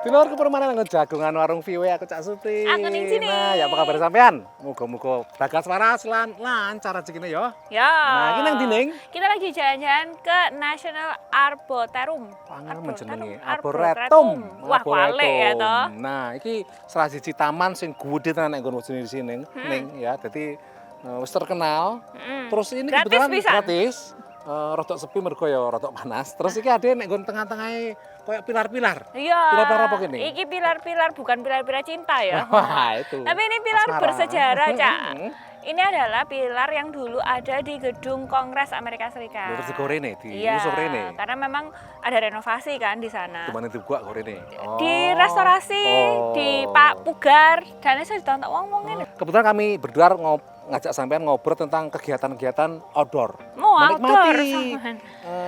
Di luar kepermanen nggon jagongan warung Viwe aku Cak Supri. Aku ning sini. Nah, ya apa kabar sampean? Muga-muga bagas waras lan lancar rezekine ya. Ya. Nah, iki nang ndi ning? Kita lagi jalan-jalan ke National Arboretum. Pangan menjenengi Arboretum. Wah, balik ya toh. Nah, iki salah siji taman sing gede tenan nek nggon di sini ning ya. Dadi wis terkenal. Terus ini Gratis kebetulan pisan. gratis. Rodok sepi mergo ya rodok panas. Terus iki ade nek nggon tengah-tengahe koyo pilar-pilar. Iya. Pilar-pilar apa kene? Iki pilar-pilar bukan pilar-pilar cinta ya. Wah, itu. Tapi ini pilar Asmara. bersejarah, Cak. Ini adalah pilar yang dulu ada di gedung Kongres Amerika Serikat. Terus digorene, Iya, diusuk rene. karena memang ada renovasi kan di sana. Cuman itu gua gorene. Di restorasi, di Pak Pugar, dan itu ditonton wong-wong ini. Kebetulan kami berdua ngajak sampean ngobrol tentang kegiatan-kegiatan outdoor. Mau outdoor, Menikmati sampean.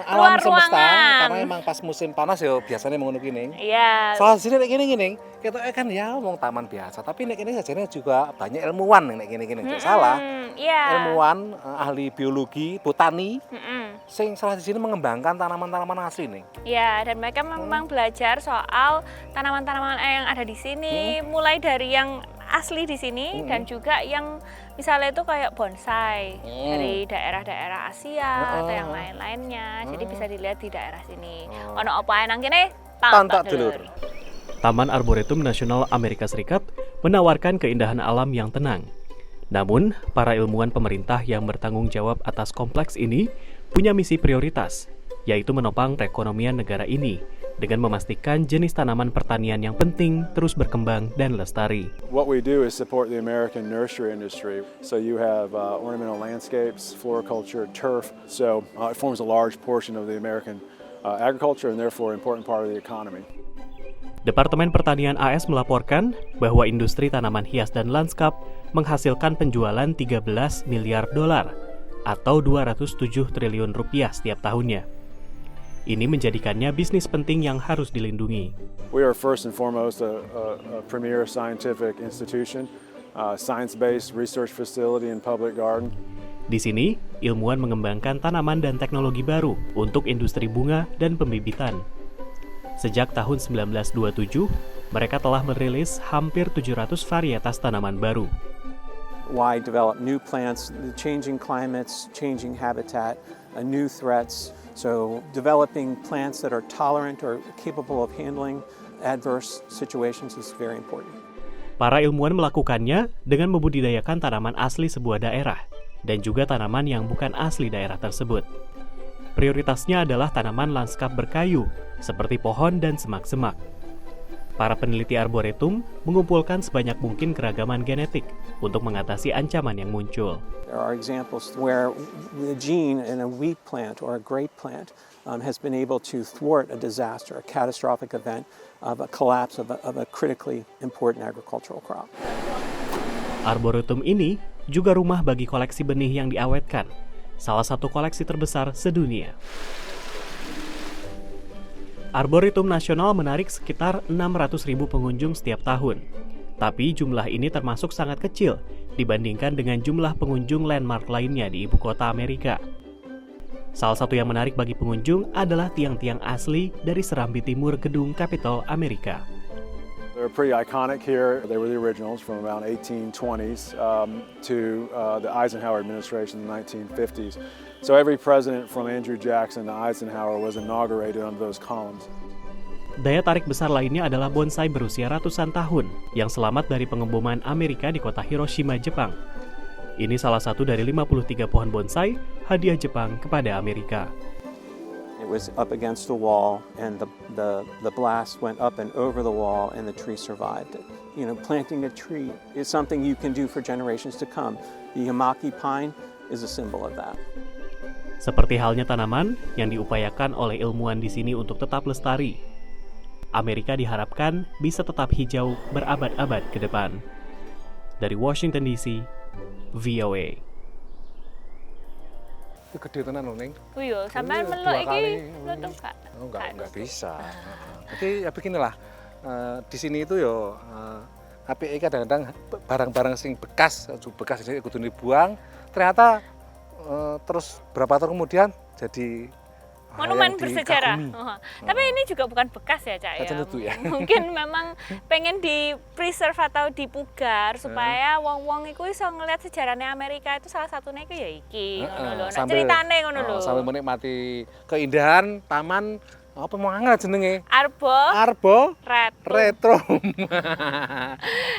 alam Luar semesta ruangan. karena emang pas musim panas ya biasanya mengono kene. Iya. Salah sini nek kene-kene, ketoke kan ya wong taman biasa, tapi nek kene sajane juga banyak ilmuwan nek kene-kene. Salah. Iya. Ilmuwan, ahli biologi, botani, Mm-mm. sing salah sini mengembangkan tanaman-tanaman asli nih. Ya, dan mereka memang belajar soal tanaman-tanaman yang ada di sini, mulai dari yang asli di sini dan juga yang misalnya itu kayak bonsai dari daerah-daerah Asia atau yang lain-lainnya. Jadi bisa dilihat di daerah sini. Ono apa nang kene? Tontok dulur. Taman Arboretum Nasional Amerika Serikat menawarkan keindahan alam yang tenang. Namun, para ilmuwan pemerintah yang bertanggung jawab atas kompleks ini punya misi prioritas, yaitu menopang perekonomian negara ini dengan memastikan jenis tanaman pertanian yang penting terus berkembang dan lestari. What we do is support the American nursery industry. So you have ornamental landscapes, floriculture, turf. So it forms a large portion of the American agriculture and therefore an important part of the economy. Departemen Pertanian AS melaporkan bahwa industri tanaman hias dan lanskap menghasilkan penjualan 13 miliar dolar atau 207 triliun rupiah setiap tahunnya. Ini menjadikannya bisnis penting yang harus dilindungi. We are first and foremost a premier scientific institution, science-based research facility and public garden. Di sini, ilmuwan mengembangkan tanaman dan teknologi baru untuk industri bunga dan pembibitan. Sejak tahun 1927, mereka telah merilis hampir 700 varietas tanaman baru. Why develop new plants, the changing climates, changing habitat, new threats. So developing plants that are tolerant or capable of handling adverse situations is very important. Para ilmuwan melakukannya dengan membudidayakan tanaman asli sebuah daerah dan juga tanaman yang bukan asli daerah tersebut. Prioritasnya adalah tanaman lanskap berkayu, seperti pohon dan semak-semak. Para peneliti arboretum mengumpulkan sebanyak mungkin keragaman genetik untuk mengatasi ancaman yang muncul. There are examples where the gene in a wheat plant or a grape plant has been able to thwart a disaster, a catastrophic event of a collapse of a critically important agricultural crop. Arboretum ini juga rumah bagi koleksi benih yang diawetkan, salah satu koleksi terbesar sedunia. Arboretum Nasional menarik sekitar 600.000 pengunjung setiap tahun. Tapi jumlah ini termasuk sangat kecil dibandingkan dengan jumlah pengunjung landmark lainnya di ibu kota Amerika. Salah satu yang menarik bagi pengunjung adalah tiang-tiang asli dari serambi timur gedung Capitol Amerika. They're pretty iconic here. They were the originals from around 1820s to the Eisenhower administration in the 1950s. So every president from Andrew Jackson to Eisenhower was inaugurated under those columns. Daya tarik besar lainnya adalah bonsai berusia ratusan tahun yang selamat dari pengeboman Amerika di kota Hiroshima, Jepang. Ini salah satu dari 53 pohon bonsai hadiah Jepang kepada Amerika. It was up against the wall and the blast went up and over the wall and the tree survived it. You know, planting a tree is something you can do for generations to come. The Yamaki pine is a symbol of that. Seperti halnya tanaman yang diupayakan oleh ilmuwan di sini untuk tetap lestari. Amerika diharapkan bisa tetap hijau berabad-abad ke depan. Dari Washington DC, VOA. Itu gede tenan lho, Ning. Oh iya, sampean melok iki nutup gak? Oh, enggak bisa. Jadi ya beginilah. Di sini itu yo API kadang-kadang barang-barang sing bekas jadi kudu dibuang, ternyata terus berapa tahun kemudian jadi monumen yang bersejarah. dikagumi. Tapi ini juga bukan bekas ya, Cak ya. Tentu ya. Mungkin memang pengen di preserve atau dipugar supaya wong-wong iku iso ngelihat sejarahnya Amerika itu salah satunya itu ya iki ngono lho. Nek ceritane ngono lho. Sambil menikmati keindahan taman apa mau angel jenenge? Arbo Retro. Retro.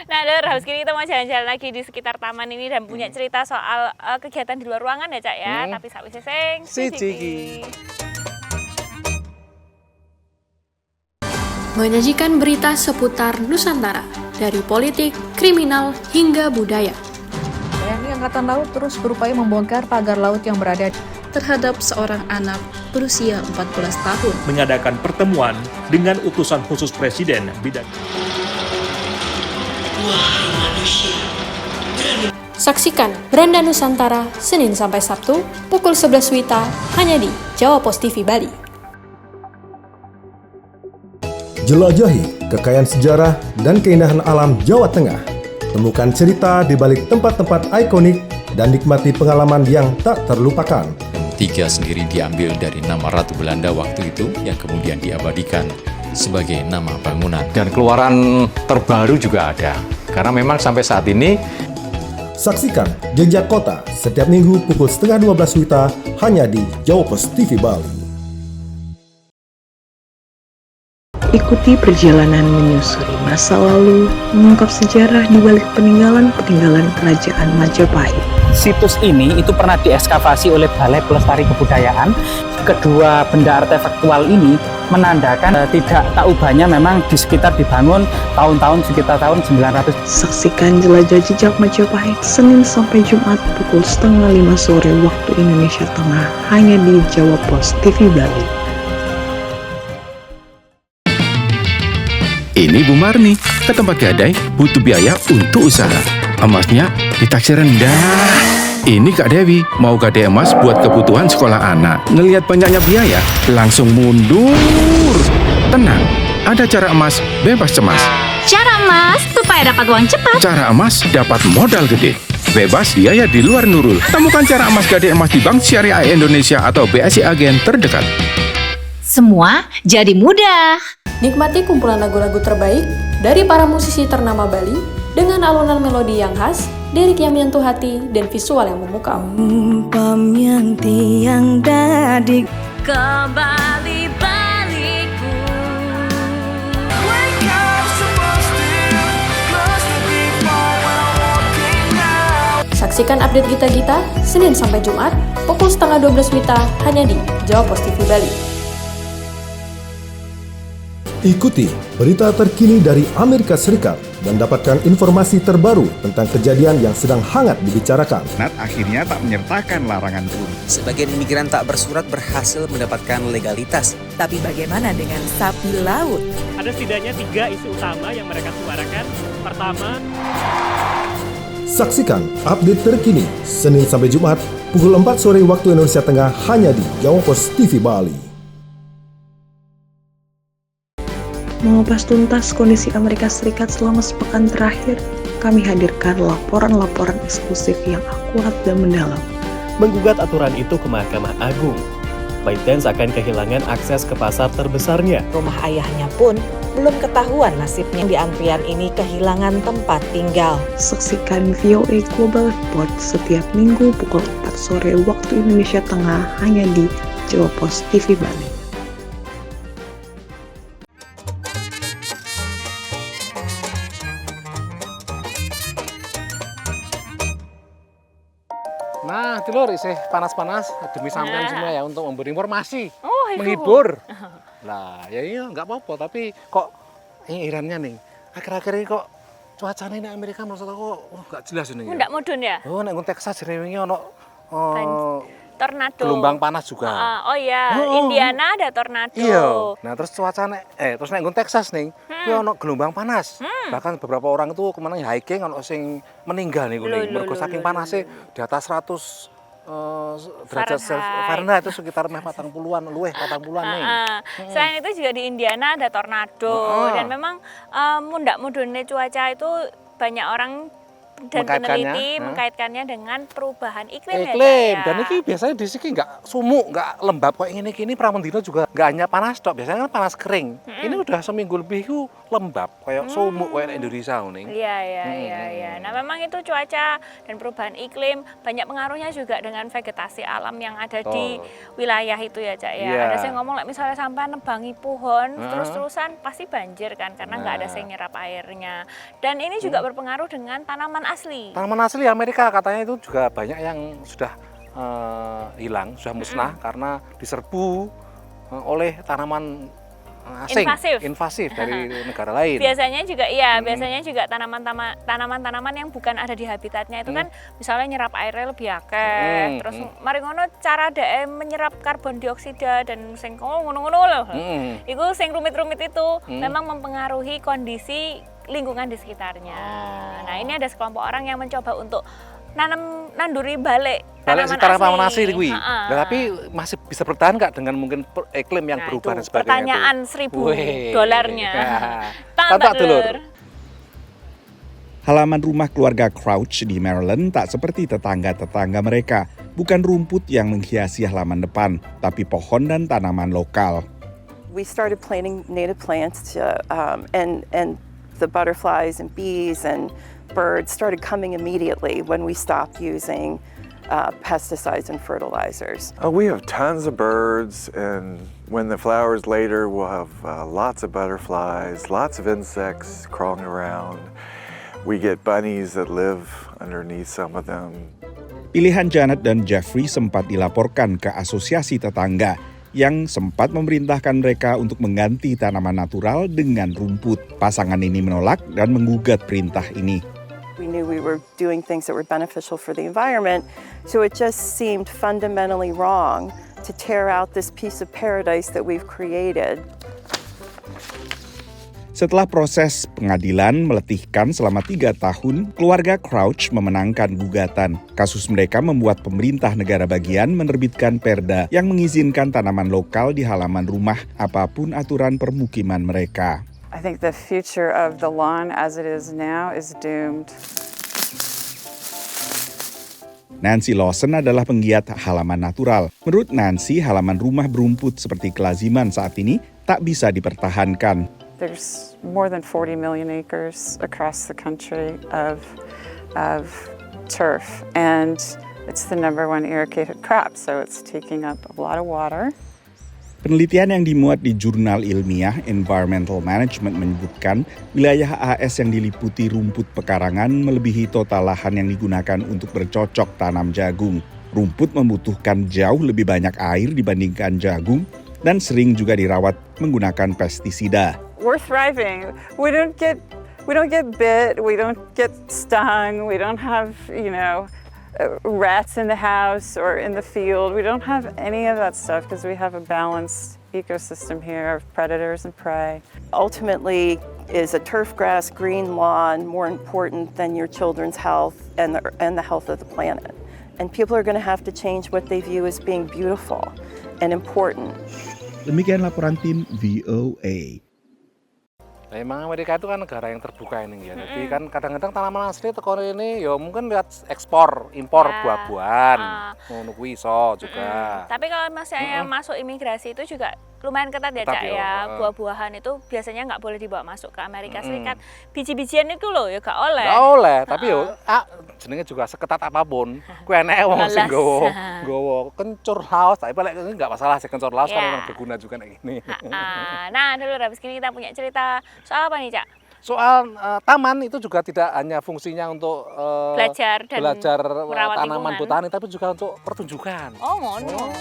Nah, Lur, habis ini kita mau jalan-jalan lagi di sekitar taman ini dan punya cerita soal kegiatan di luar ruangan ya, Cak ya. Tapi sakwise sing Siji. Menyajikan berita seputar Nusantara, dari politik, kriminal, hingga budaya. TNI Angkatan Laut terus berupaya membongkar pagar laut yang berada Terhadap seorang anak berusia 14 tahun. Mengadakan pertemuan dengan utusan khusus Presiden bidang. Saksikan Beranda Nusantara, Senin sampai Sabtu, pukul 11 WITA, hanya di Jawa Pos TV Bali. Jelajahi kekayaan sejarah dan keindahan alam Jawa Tengah. Temukan cerita di balik tempat-tempat ikonik dan nikmati pengalaman yang tak terlupakan. Tiga sendiri diambil dari nama Ratu Belanda waktu itu yang kemudian diabadikan sebagai nama bangunan. Dan keluaran terbaru juga ada, karena memang sampai saat ini. Saksikan Jejak Kota setiap minggu pukul 11:30 WITA hanya di Jawa Pos TV Bali. Ikuti perjalanan menyusuri masa lalu, mengungkap sejarah di balik peninggalan-peninggalan kerajaan Majapahit. Situs ini itu pernah diekskavasi oleh Balai Pelestari Kebudayaan. Kedua benda artefaktual ini menandakan tidak tak ubahnya memang di sekitar dibangun tahun-tahun sekitar tahun 900. Saksikan jelajah jejak Majapahit Senin sampai Jumat pukul 4:30 sore waktu Indonesia Tengah hanya di Jawa Pos TV Bali. Ini Bu Marni, ke tempat gadai butuh biaya untuk usaha. Emasnya ditaksir rendah. Ini Kak Dewi, mau gadai emas buat kebutuhan sekolah anak. Ngelihat banyaknya biaya, langsung mundur. Tenang, ada cara emas bebas cemas. Cara emas supaya dapat uang cepat. Cara emas dapat modal gede. Bebas biaya di luar Nurul. Temukan cara emas gadai emas di Bank Syariah Indonesia atau BSI Agen terdekat. Semua jadi mudah. Nikmati kumpulan lagu-lagu terbaik dari para musisi ternama Bali dengan alunan melodi yang khas, lirik yang menyentuh hati, dan visual yang memukau. Umpam tiang dadi Kembali baliku. Saksikan update Gita-Gita Senin sampai Jumat pukul 11:30 WITA hanya di Jawa Pos TV Bali. Ikuti berita terkini dari Amerika Serikat dan dapatkan informasi terbaru tentang kejadian yang sedang hangat dibicarakan. Akhirnya tak menyertakan larangan turun. Sebagian imigran tak bersurat berhasil mendapatkan legalitas. Tapi bagaimana dengan sapi laut? Ada setidaknya 3 isu utama yang mereka suarakan. Pertama, saksikan update terkini Senin sampai Jumat pukul 4 sore waktu Indonesia Tengah hanya di Jawa Pos TV Bali. Mengupas tuntas kondisi Amerika Serikat selama sepekan terakhir, kami hadirkan laporan-laporan eksklusif yang akurat dan mendalam. Menggugat aturan itu ke Mahkamah Agung. ByteDance akan kehilangan akses ke pasar terbesarnya. Rumah ayahnya pun belum ketahuan nasibnya. Di antrian ini kehilangan tempat tinggal. Saksikan VOA Global Report setiap minggu pukul 4 sore waktu Indonesia Tengah hanya di Jawa Pos TV Bali. Nah, itu lho isih panas-panas demi sampean semua ya untuk memberi informasi, itu. menghibur. Lah, ya iya nggak apa-apa, tapi kok ini irannya nih. Akhir-akhir ini kok cuacanya ini Amerika menurut aku nggak jelas ini. Nggak mudun ya? Oh, nek Texas jenenge ono tornado. Gelombang panas juga. Oh iya, Indiana ada tornado. Iya. Nah, terus cuacanya terus nek Texas nih, kuwi ono gelombang panas. Bahkan beberapa orang itu kemana hiking ono sing meninggal nih kuwi. Mergo saking panasnya di atas 100 derajat Fahrenheit itu sekitar 40-an luweh 40-an nih. Selain itu juga di Indiana ada tornado dan memang mundak mudune cuaca itu banyak orang dan peneliti mengkaitkannya dengan perubahan iklim, iklim. ya, Dan ini biasanya di sini nggak sumuk, nggak lembab kayak ini Pramendino juga nggak hanya panas dok, biasanya kan panas kering. Ini udah seminggu lebih lembab kayak sumuk kayak Indonesia nih. Iya. Nah memang itu cuaca dan perubahan iklim banyak pengaruhnya juga dengan vegetasi alam yang ada di wilayah itu ya Cak ya. Ada yang ngomong misalnya sampai nebangi pohon terus-terusan pasti banjir kan karena nggak ada yang nyerap airnya. Dan ini juga berpengaruh dengan tanaman asli. Tanaman asli Amerika katanya itu juga banyak yang sudah hilang, sudah musnah karena diserbu oleh tanaman asing, invasif dari negara lain. Biasanya juga biasanya juga tanaman-tanaman yang bukan ada di habitatnya itu kan misalnya nyerap airnya lebih akeh. Terus mari ngono cara dhek menyerap karbon dioksida dan sing ngono-ngono lho. Iku sing rumit-rumit itu memang mempengaruhi kondisi lingkungan di sekitarnya. Nah, ini ada sekelompok orang yang mencoba untuk nanduri balik tanaman asli kuwi. Tapi masih bisa bertahan nggak dengan mungkin iklim yang berubah dan sebagainya? Pertanyaan $1.000-nya. Tantak dulur. Halaman rumah keluarga Crouch di Maryland tak seperti tetangga-tetangga mereka. Bukan rumput yang menghiasi halaman depan, tapi pohon dan tanaman lokal. We started planting native plants and the butterflies and bees and birds started coming immediately when we stopped using pesticides and fertilizers. We have tons of birds, and when the flowers later, we'll have lots of butterflies, lots of insects crawling around. We get bunnies that live underneath some of them. Pilihan Janet dan Jeffrey sempat dilaporkan ke asosiasi tetangga yang sempat memerintahkan mereka untuk mengganti tanaman natural dengan rumput. Pasangan ini menolak dan menggugat perintah ini. We knew we were doing things that were beneficial for the environment, so it just seemed fundamentally wrong to tear out this piece of paradise that we've created. Setelah proses pengadilan meletihkan selama 3 tahun, keluarga Crouch memenangkan gugatan. Kasus mereka membuat pemerintah negara bagian menerbitkan perda yang mengizinkan tanaman lokal di halaman rumah apapun aturan permukiman mereka. I think the future of the lawn as it is now is doomed. Nancy Lawson adalah penggiat halaman natural. Menurut Nancy, halaman rumah berumput seperti kelaziman saat ini tak bisa dipertahankan. There's more than 40 million acres across the country of turf, and it's the #1 irrigated crop, so it's taking up a lot of water. Penelitian yang dimuat di jurnal ilmiah Environmental Management menyebutkan wilayah AS yang diliputi rumput pekarangan melebihi total lahan yang digunakan untuk bercocok tanam jagung. Rumput membutuhkan jauh lebih banyak air dibandingkan jagung dan sering juga dirawat menggunakan pestisida. We're thriving. We don't get bit. We don't get stung. We don't have, rats in the house or in the field. We don't have any of that stuff because we have a balanced ecosystem here of predators and prey. Ultimately, is a turf grass green lawn more important than your children's health and the health of the planet? And people are going to have to change what they view as being beautiful and important. Demikian laporan tim VOA. Nah, emang Amerika itu kan negara yang terbuka ini ya. Jadi kan kadang-kadang tanaman asli teko ini ya mungkin lihat ekspor, impor buah-buahan. Ngono kuwi iso juga. Tapi kalau misalnya masuk imigrasi itu juga lumayan ketat ya Cak ya. Buah-buahan itu biasanya nggak boleh dibawa masuk ke Amerika Serikat. Biji-bijian itu loh ya nggak oleh. Nggak oleh, tapi yo jenenge juga seketat apapun. Kuwi enek wong sing nggowo kencur laos, tapi paling nggak masalah sih kencur laos kan memang berguna juga kayak gini. Nah, dulu habis ini kita punya cerita soal apa nih Cak? Soal taman itu juga tidak hanya fungsinya untuk belajar tanaman botani, tapi juga untuk pertunjukan. Oh, ngono.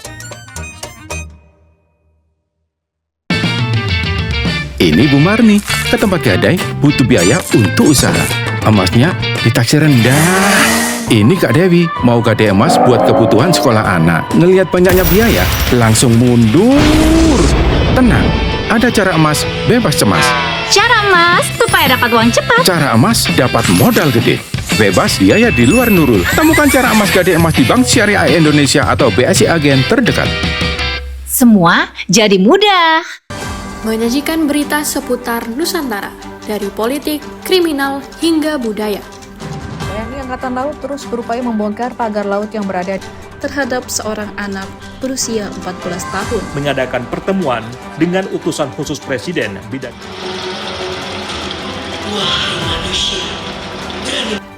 Ini Bu Marni, ke tempat gadai butuh biaya untuk usaha. Emasnya ditaksir rendah. Ini Kak Dewi, mau gadai emas buat kebutuhan sekolah anak. Ngelihat banyaknya biaya, langsung mundur. Tenang, ada cara emas bebas cemas. Cara emas supaya dapat uang cepat. Cara emas dapat modal gede. Bebas biaya di luar Nurul. Temukan cara emas gadai emas di Bank Syariah Indonesia atau BSI Agen terdekat. Semua jadi mudah. Menyajikan berita seputar Nusantara, dari politik, kriminal, hingga budaya. TNI Angkatan Laut terus berupaya membongkar pagar laut yang berada terhadap seorang anak berusia 14 tahun. Mengadakan pertemuan dengan utusan khusus Presiden bidang.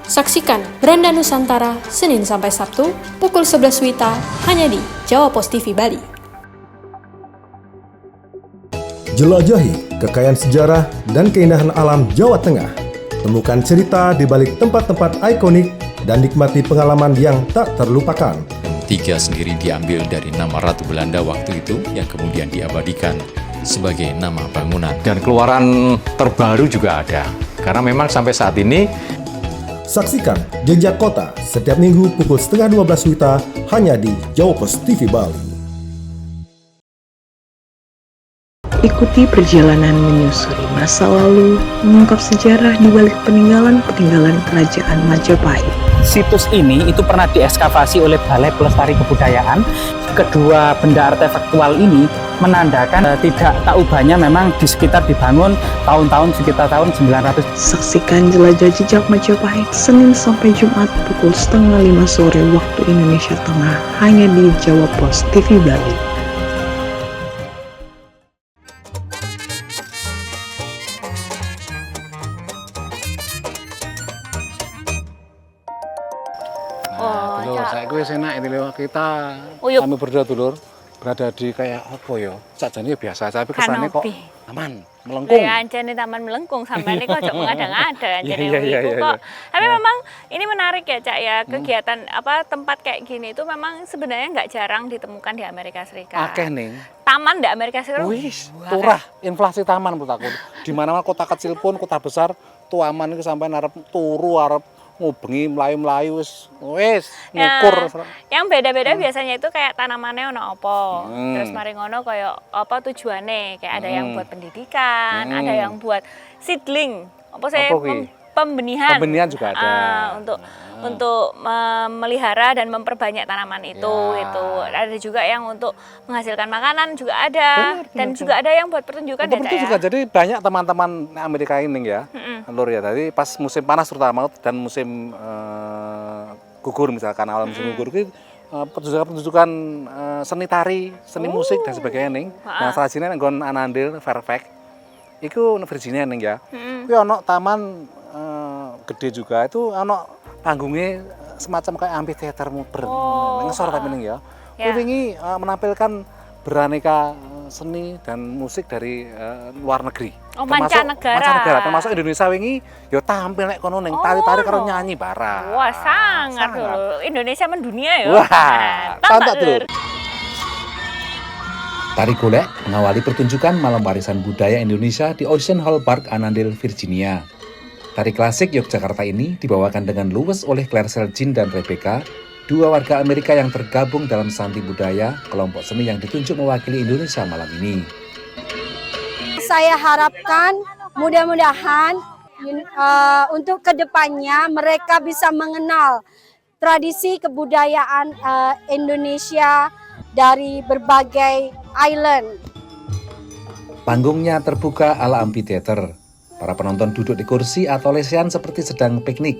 Saksikan Beranda Nusantara Senin sampai Sabtu pukul 11 WITA hanya di Jawa Pos TV Bali. Jelajahi kekayaan sejarah dan keindahan alam Jawa Tengah. Temukan cerita di balik tempat-tempat ikonik dan nikmati pengalaman yang tak terlupakan. Tiga sendiri diambil dari nama Ratu Belanda waktu itu yang kemudian diabadikan sebagai nama bangunan. Dan keluaran terbaru juga ada. Karena memang sampai saat ini Saksikan Jejak Kota setiap minggu pukul 11:30 WITA hanya di Jawa Pos TV Bali. Ikuti perjalanan menyusuri masa lalu, mengungkap sejarah di balik peninggalan-peninggalan kerajaan Majapahit. Situs ini itu pernah diekskavasi oleh Balai Pelestari Kebudayaan. Kedua benda artefaktual ini menandakan tidak tak ubahnya memang di sekitar dibangun tahun-tahun sekitar tahun 900. Saksikan Jelajah Jejak Majapahit Senin sampai Jumat pukul 4:30 sore waktu Indonesia Tengah hanya di Jawa Pos TV Bali. Saya gue enak ini loh, kita Uyup. kami berdua dulur berada di kayak apa ya, sajane biasa tapi kesannya kok aman, melengkung. Ya anjane taman melengkung sampai ini kok mengada-ngada anjane Iya, kok. Tapi memang ini menarik ya Cak ya, kegiatan apa tempat kayak gini itu memang sebenarnya nggak jarang ditemukan di Amerika Serikat. Akeh nih. Taman di Amerika Serikat. Wis, turah inflasi taman menurut aku. Di mana-mana kota kecil pun kota besar tuh aman itu sampai arep turu arep ngubengi melayu-melayu wis ngukur. Yang beda-beda biasanya itu kayak tanamannya ono apa. Terus mari ngono kayak apa tujuannya? Kayak ada yang buat pendidikan, ada yang buat seedling. Apa sih? Pembenihan. Pembenihan juga ada. Untuk memelihara dan memperbanyak tanaman itu itu. Ada juga yang untuk menghasilkan makanan juga ada. Dan juga ada yang buat pertunjukan itu juga. Jadi banyak teman-teman Amerika ini ya. Lur ya, tadi pas musim panas terutama dan musim gugur misalkan awal musim gugur itu pertunjukan seni tari, seni musik dan sebagainya ning. Nah, salah sini nggon Anandil Fairfax. Iku Virginia ning ya. Kuwi ono taman gede juga itu ono panggungnya semacam kayak amphitheater modern. Ngesor tapi ning ya. Kuwi wingi menampilkan beraneka seni dan musik dari luar negeri. Mancanegara. Termasuk Indonesia wingi ya tampil nek kono ning tari-tari karo nyanyi bareng. Wah, sangat dulu. Indonesia mendunia ya. Wah, mantap dulu. Tari golek mengawali pertunjukan Malam Warisan Budaya Indonesia di Ocean Hall Park, Anandil, Virginia. Tari klasik Yogyakarta ini dibawakan dengan luwes oleh Claire Seljin dan Rebecca, dua warga Amerika yang tergabung dalam Santi Budaya, kelompok seni yang ditunjuk mewakili Indonesia malam ini. Saya harapkan mudah-mudahan untuk kedepannya mereka bisa mengenal tradisi kebudayaan Indonesia dari berbagai island. Panggungnya terbuka ala amphitheater. Para penonton duduk di kursi atau lesehan seperti sedang piknik.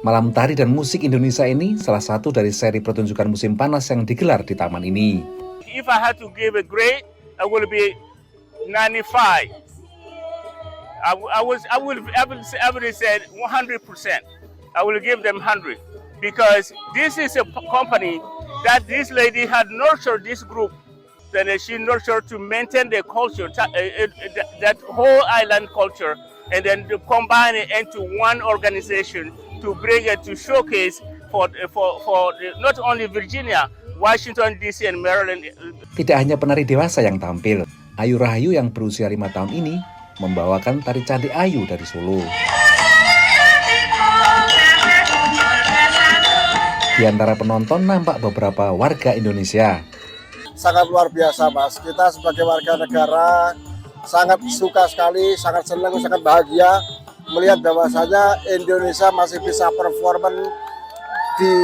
Malam Tari dan Musik Indonesia ini salah satu dari seri pertunjukan musim panas yang digelar di taman ini. If I had to give a grade, I would be 95. I would say 100%. I will give them 100 because this is a company that this lady had nurtured this group. Then she nurtured to maintain their culture, that whole island culture, and then to combine it into one organization to bring it to showcase for not only Virginia, Washington DC and Maryland. Tidak hanya penari dewasa yang tampil, Ayu Rahayu yang berusia 5 tahun ini membawakan tari cantik Ayu dari Solo. Di antara penonton nampak beberapa warga Indonesia. Sangat luar biasa, Mas. Kita sebagai warga negara sangat suka sekali, sangat senang, sangat bahagia melihat bahwasanya Indonesia masih bisa performan di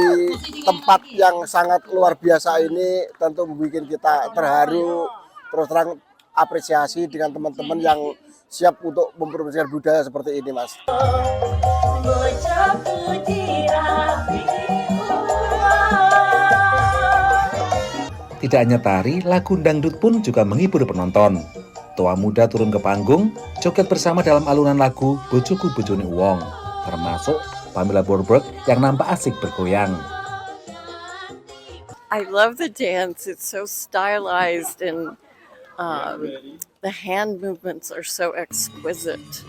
tempat yang sangat luar biasa ini. Tentu membuat kita terharu, terus terang apresiasi dengan teman-teman yang siap untuk mempromosikan budaya seperti ini, Mas. Tidak hanya tari, lagu dangdut pun juga menghibur penonton. Tua muda turun ke panggung, joget bersama dalam alunan lagu Bojoku Bojone Wong, termasuk Pamela Boerberg yang nampak asik bergoyang. I love the dance. It's so stylized and the hand movements are so exquisite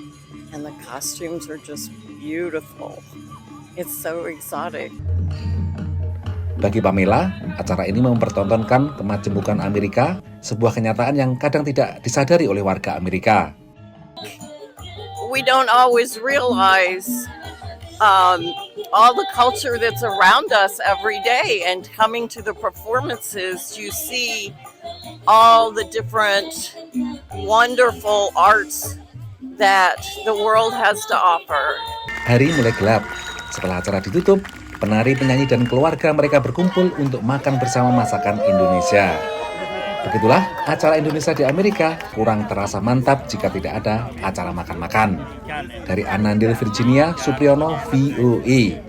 and the costumes are just beautiful. It's so exotic. Bagi Pamela, acara ini mempertontonkan kemajemukan Amerika, sebuah kenyataan yang kadang tidak disadari oleh warga Amerika. We don't always realize all the culture that's around us every day, and coming to the performances, you see all the different wonderful arts that the world has to offer. Hari mulai gelap. Setelah acara ditutup, penari, penyanyi, dan keluarga mereka berkumpul untuk makan bersama masakan Indonesia. Begitulah acara Indonesia di Amerika, kurang terasa mantap jika tidak ada acara makan-makan. Dari Anandil, Virginia, Supriyono, VOA.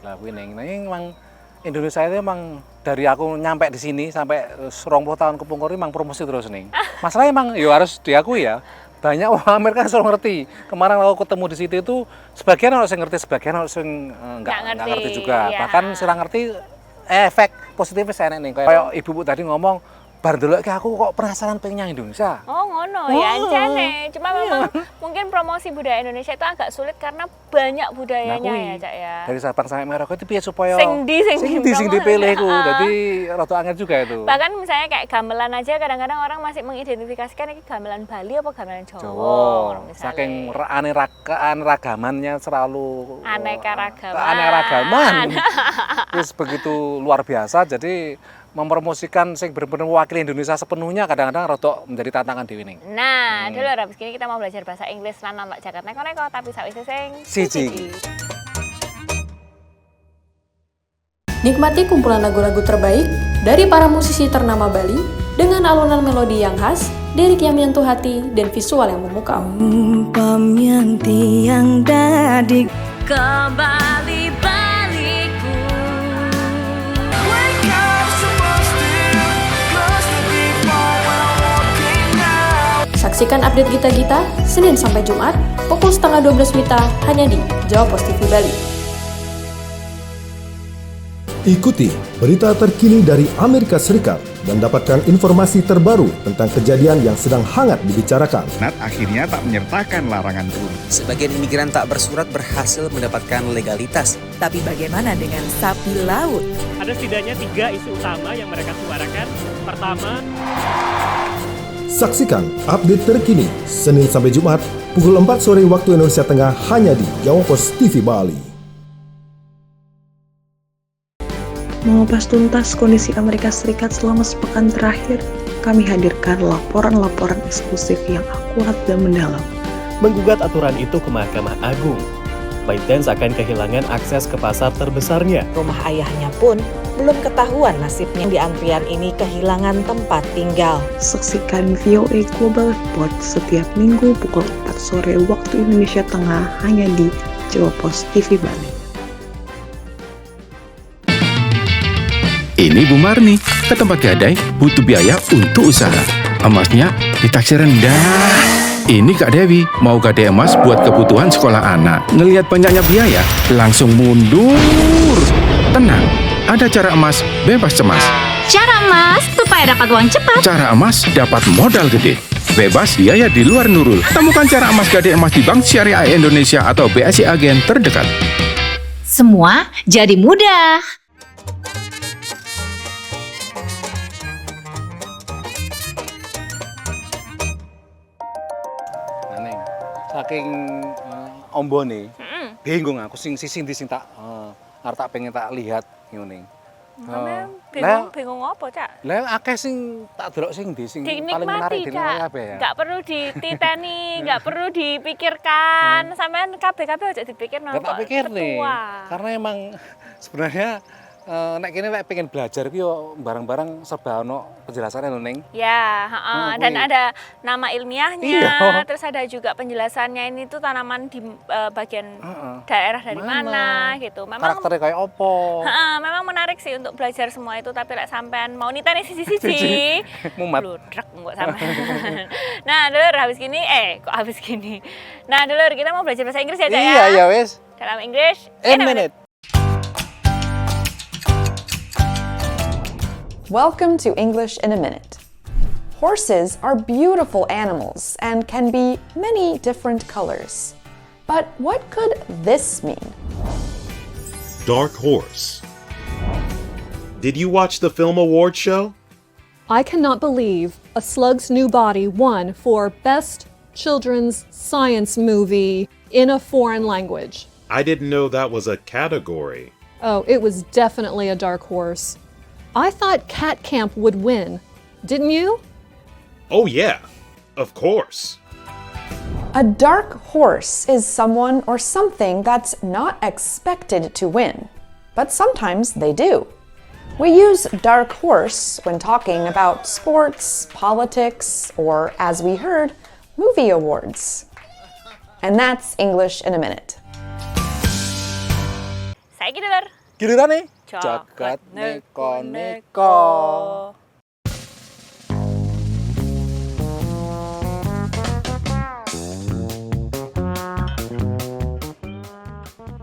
Lah winning, memang Indonesia itu emang dari aku nyampe di sini sampai 20 tahun kepungkur emang promosi terus nih. Masalahnya emang harus diakui ya. Banyak orang Amerika selalu ngerti. Kemarin aku ketemu di situ itu sebagian orang yang ngerti, sebagian orang yang nggak ngerti juga. Ya. Bahkan sering ngerti efek positifnya saya nih. Kayak ibu tadi ngomong, bar ndelok aku kok penasaran pengen Indonesia. Oh ngono ya ancane. Cuma memang mungkin promosi budaya Indonesia itu agak sulit karena banyak budayanya ya Cak ya. Dari Sabang sampai Merauke itu piye supaya sing dipilih ku. Jadi rada angel juga itu. Bahkan misalnya kayak gamelan aja kadang-kadang orang masih mengidentifikasikan ini gamelan Bali apa gamelan Jawa. Saking ragamannya selalu aneka ragaman. Terus begitu luar biasa, jadi mempromosikan sing bener-bener mewakili Indonesia sepenuhnya kadang-kadang rada menjadi tantangan dewe ning. Nah, dulu habis ini kita mau belajar bahasa Inggris lan nonton jagat neko-neko tapi sawise sing siji. Nikmati kumpulan lagu-lagu terbaik dari para musisi ternama Bali dengan alunan melodi yang khas, lirik yang menyentuh hati, dan visual yang memukau. Umpam yang tiang dadik kembali baliku. Saksikan update Gita-Gita Senin sampai Jumat pukul 11:30 WITA hanya di Jawa Pos TV Bali. Ikuti berita terkini dari Amerika Serikat dan dapatkan informasi terbaru tentang kejadian yang sedang hangat dibicarakan. Senat akhirnya tak menyertakan larangan turun. Sebagian imigran tak bersurat berhasil mendapatkan legalitas. Tapi bagaimana dengan sapi laut? Ada setidaknya 3 isu utama yang mereka suarakan. Pertama, saksikan update terkini Senin sampai Jumat pukul 4 sore waktu Indonesia Tengah hanya di Jawa Pos TV Bali. Mengupas tuntas kondisi Amerika Serikat selama sepekan terakhir, kami hadirkan laporan-laporan eksklusif yang akurat dan mendalam. Menggugat aturan itu ke Mahkamah Agung, ByteDance akan kehilangan akses ke pasar terbesarnya. Rumah ayahnya pun belum ketahuan nasibnya. Di antrian ini kehilangan tempat tinggal. Saksikan VOA Global Report setiap minggu pukul 4 sore waktu Indonesia Tengah hanya di Jawa Pos TV Bali. Ini Bu Marni, ke tempat gadai butuh biaya untuk usaha. Emasnya ditaksir rendah. Ini Kak Dewi, mau gadai emas buat kebutuhan sekolah anak. Ngelihat banyaknya biaya, langsung mundur. Tenang, ada cara emas bebas cemas. Cara emas supaya dapat uang cepat. Cara emas dapat modal gede. Bebas biaya di luar Nurul. Temukan cara emas gadai emas di Bank Syariah Indonesia atau BSI Agen terdekat. Semua jadi mudah. Saking ombone, bingung aku sing tak arep tak pengen tak lihat ngene. Bingung apa, Cak? Lah akeh sing tak delok sing ndi sing paling menarik dene kabeh ya. Enggak perlu dititeni, enggak perlu dipikirkan. Sampean kabeh aja dipikir nang tak pikir nih. Karena emang sebenarnya nek kene lek pengen belajar ki yo barang-barang serba ono penjelasannya lho Ning. Ya, dan kuwi. ada nama ilmiahnya, Iya. terus ada juga penjelasannya ini tuh tanaman di bagian daerah dari mana gitu. Memang Karakternya kayak opo. memang menarik sih untuk belajar semua itu, tapi lek sampean mau niteni siji-siji, Mumet. bludrek engko sampean. Nah, dulur habis gini kok habis gini. Nah, dulur kita mau belajar bahasa Inggris ya, Cak ya. Iya, ya wis. Dalam Inggris, In minute. Welcome to English in a Minute. Horses are beautiful animals and can be many different colors. But what could this mean? Dark Horse. Did you watch the film award show? I cannot believe A Slug's New Body won for Best Children's Science Movie in a Foreign Language. I didn't know that was a category. Oh, it was definitely a dark horse. I thought Cat Camp would win. Didn't you? Oh, yeah, of course. A dark horse is someone or something that's not expected to win, but sometimes they do. We use dark horse when talking about sports, politics, or, as we heard, movie awards. And that's English in a Minute. Saiki dulur. Gilirane Jagat neko-neko.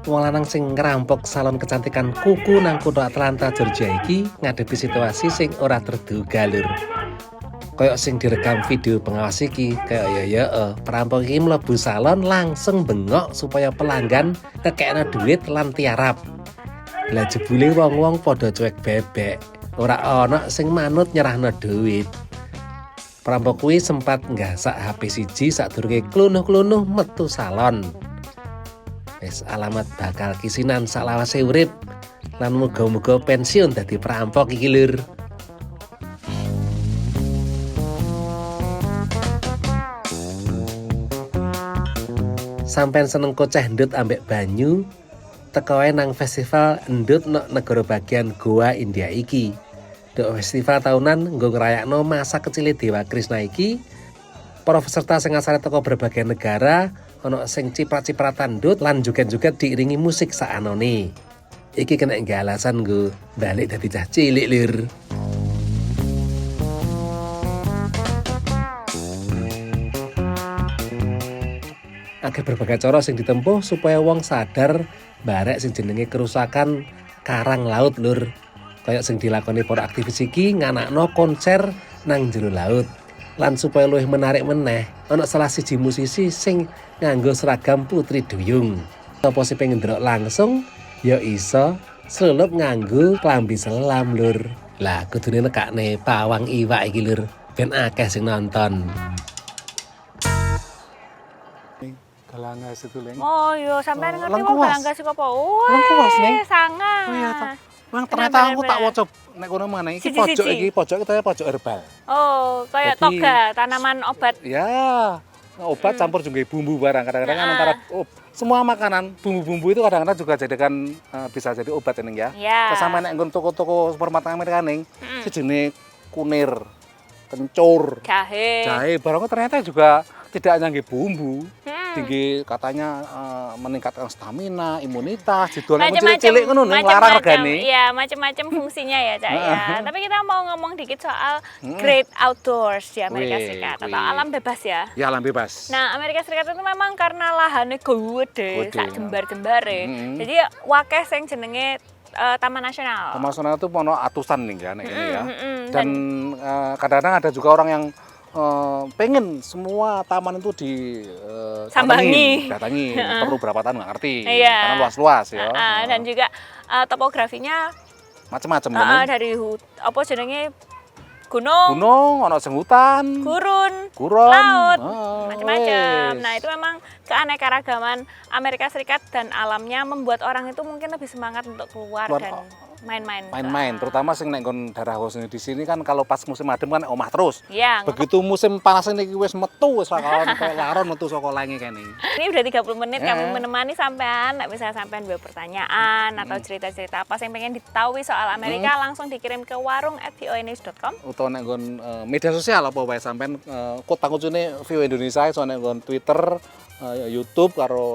Wong lanang sing ngerampok salon kecantikan kuku nang kutha Atlanta, Georgia iki ngadepi situasi sing ora terduga lur. Kayak sing direkam video pengawas iki, kayak perampok iki mlebu salon langsung bengok supaya pelanggan kekekno duit lan tiarap. Lah jebule wong-wong padha cuek bebek, ora ana sing manut nyerahno duit. Perampok kuwi sempat nggasak HP siji sadurunge klunuh-klunuh metu salon. Wis alamat bakal kisinan saklawase urip lan muga-muga pensiun dadi perampok iki lur. Sampeyan seneng koceh ndut ambek banyu, teko wae nang festival endut nok negara bagian Goa India iki. Dok festival tahunan nggo ngrayakno masa kecil Dewa Krishna iki. Para peserta sing asale teko berbagai negara, ana sing ciprat-cipratan ndut lan joget-joget diiringi musik saanone. Iki kena nggo alasan nggo balik dadi cah cilik lur. Agar berbagai cara sing ditempuh supaya wong sadar barek sing jenenge kerusakan karang laut lur. Kayak sing dilakoni para aktivis iki nganakno konser nang jero laut. Lan supaya luwih menarik meneh, ana salah siji musisi sing nganggo seragam putri duyung. Apa sing pengen ndelok langsung ya iso sulup nganggo klambi selam lur. Lah kudune nekakne pawang iwak iki lur, ben akeh sing nonton. Galangas itu Leng. Oh iya, sampean ngerti lengkuas. mau galangas iku apa? Wah, Lengkuas, Neng. sangat. Oh iya toh. Mang ternyata aku tak waca nek kono mana iki pojok iki, pojok kita pojok herbal. Oh, kayak Jadi- toga, tanaman obat. Ya, obat campur juga bumbu barang. Kadang-kadang kan antara semua makanan bumbu-bumbu itu kadang-kadang juga jadikan bisa jadi obat Neng ya. Ya. Sama nek nggon toko-toko supermarket Amerika Neng, sejenis kunir, kencur, jahe barangnya ternyata juga tidak hanya nggih bumbu. Tinggi katanya meningkatkan stamina, imunitas, dijual nek cilik-cilik ngono Neng larang regane. Iya, macam-macam fungsinya ya, Cak ya. Tapi kita mau ngomong dikit soal great outdoors di Amerika Wih, Serikat atau wih. alam bebas ya. Ya alam bebas. Nah, Amerika Serikat itu memang karena lahannya gede, Gede, sak jembar-jembare. Jadi wakeh sing jenenge Taman Nasional. Taman Nasional itu ono atusan nih ya nek ini ya. Dan Dan kadang-kadang ada juga orang yang pengen semua taman itu Sambangi. datangi perlu berapa tahun nggak ngerti Iya. karena luas-luas ya. Dan juga topografinya Macam-macam ya. dari apa jenenge gunung, ono sing hutan, gurun, gurun, laut, macam-macam. wes. Nah, itu memang keanekaragaman Amerika Serikat dan alamnya membuat orang itu mungkin lebih semangat untuk keluar dan main-main, terutama sing nek nggon daerah khususnya di sini kan kalau pas musim adem kan omah terus. Iya. Begitu musim panas ini wis metu wis kawan kayak laron metu saka langi kene. Ini udah 30 menit kami menemani sampean. Nek misalnya sampean dua pertanyaan atau cerita-cerita apa yang pengen diketahui soal Amerika langsung dikirim ke warung@voanews.com. Utawa nek nggon media sosial apa wae sampean kota kuncine View Indonesia iso nek nggon Twitter, YouTube karo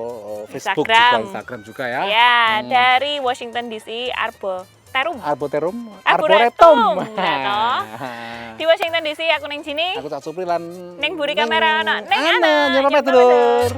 Facebook Instagram juga ya. Ya, dari Washington DC Arboretum. Di Washington DC aku neng sini. Aku Cak Supri lan neng buri kamera ana. Neng ana. Nyoba dulur.